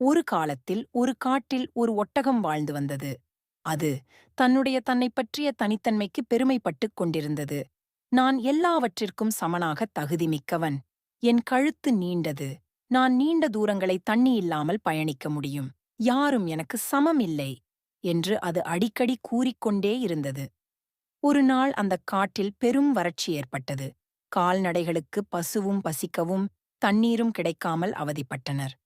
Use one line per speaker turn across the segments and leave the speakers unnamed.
ஒரு காலத்தில் ஒரு காட்டில் ஒரு ஒட்டகம் வாழ்ந்து வந்தது. அது தன்னைப் பற்றிய தனித்தன்மைக்கு பெருமைப்பட்டுக் கொண்டிருந்தது. நான் எல்லாவற்றிற்கும் சமனாக தகுதிமிக்கவன். என் கழுத்து நீண்டது. நான் நீண்ட தூரங்களை தண்ணி இல்லாமல் பயணிக்க முடியும். யாரும் எனக்கு சமம் இல்லை என்று அது அடிக்கடி கூறிக்கொண்டே இருந்தது. ஒரு நாள் அந்தக் காட்டில் பெரும் வறட்சி ஏற்பட்டது. கால்நடைகளுக்கு பசுவும் பசிக்கவும் தண்ணீரும் கிடைக்காமல் அவதிப்பட்டனர்.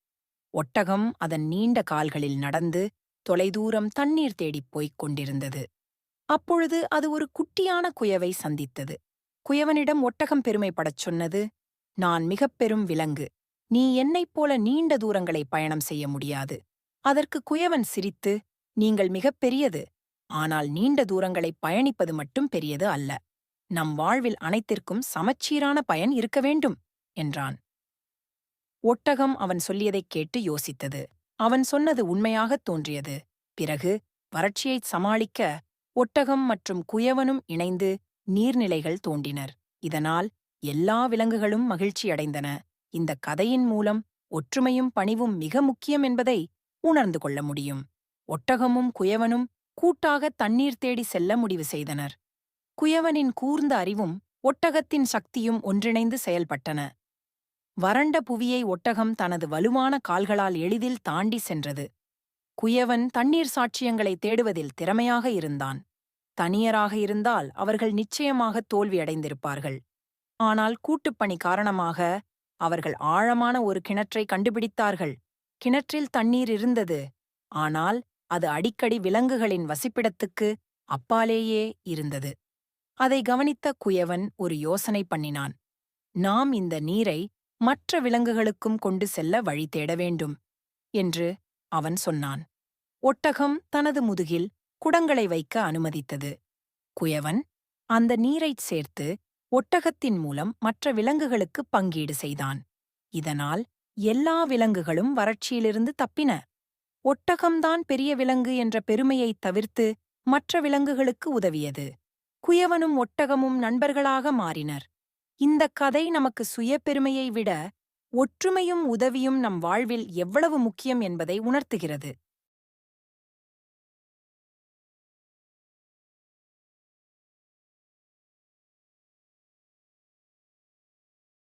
ஒட்டகம் அதன் நீண்ட கால்களில் நடந்து தொலைதூரம் தண்ணீர் தேடிப் போய்க் கொண்டிருந்தது. அப்பொழுது அது ஒரு குட்டியான குயவை சந்தித்தது. குயவனிடம் ஒட்டகம் பெருமைப்படச் சொன்னது, "நான் மிகப் பெரும் விலங்கு. நீ என்னைப் போல நீண்ட தூரங்களை பயணம் செய்ய முடியாது." அதற்கு குயவன் சிரித்து, "நீங்கள் மிகப் பெரியது. ஆனால் நீண்ட தூரங்களை பயணிப்பது மட்டும் பெரியது அல்ல. நம் வாழ்வில் அனைத்திற்கும் சமச்சீரான பயன் இருக்க வேண்டும்" என்றான். ஒட்டகம் அவன் சொல்லியதைக் கேட்டு யோசித்தது. அவன் சொன்னது உண்மையாகத் தோன்றியது. பிறகு வறட்சியைச் சமாளிக்க ஒட்டகம் மற்றும் குயவனும் இணைந்து நீர்நிலைகள் தோண்டினர். இதனால் எல்லா விலங்குகளும் மகிழ்ச்சியடைந்தன. இந்தக் கதையின் மூலம் ஒற்றுமையும் பணிவும் மிக முக்கியம் என்பதை உணர்ந்து கொள்ள முடியும். ஒட்டகமும் குயவனும் கூட்டாக தண்ணீர் தேடி செல்ல முடிவு செய்தனர். குயவனின் கூர்ந்த அறிவும் ஒட்டகத்தின் சக்தியும் ஒன்றிணைந்து செயல்பட்டன. வறண்ட புவியை ஒட்டகம் தனது வலுவான கால்களால் எளிதில் தாண்டி சென்றது. குயவன் தண்ணீர் சாட்சியங்களை தேடுவதில் திறமையாக இருந்தான். தனியராக இருந்தால் அவர்கள் நிச்சயமாக தோல்வியடைந்திருப்பார்கள். ஆனால் கூட்டுப்பணி காரணமாக அவர்கள் ஆழமான ஒரு கிணற்றை கண்டுபிடித்தார்கள். கிணற்றில் தண்ணீர் இருந்தது. ஆனால் அது அடிக்கடி விலங்குகளின் வசிப்பிடத்துக்கு அப்பாலேயே இருந்தது. அதை கவனித்த குயவன் ஒரு யோசனை பண்ணினான். நாம் இந்த நீரை மற்ற விலங்குகளுக்கும் கொண்டு செல்ல வழி தேட வேண்டும் என்று அவன் சொன்னான். ஒட்டகம் தனது முதுகில் குடங்களை வைக்க அனுமதித்தது. குயவன் அந்த நீரைச் சேர்த்து ஒட்டகத்தின் மூலம் மற்ற விலங்குகளுக்கு பங்கீடு செய்தான். இதனால் எல்லா விலங்குகளும் வறட்சியிலிருந்து தப்பின. ஒட்டகம்தான் பெரிய விலங்கு என்ற பெருமையைத் தவிர்த்து மற்ற விலங்குகளுக்கு உதவியது. குயவனும் ஒட்டகமும் நண்பர்களாக மாறினர். இந்தக் கதை நமக்கு சுயபெருமையை விட ஒற்றுமையும் உதவியும் நம் வாழ்வில் எவ்வளவு முக்கியம் என்பதை உணர்த்துகிறது.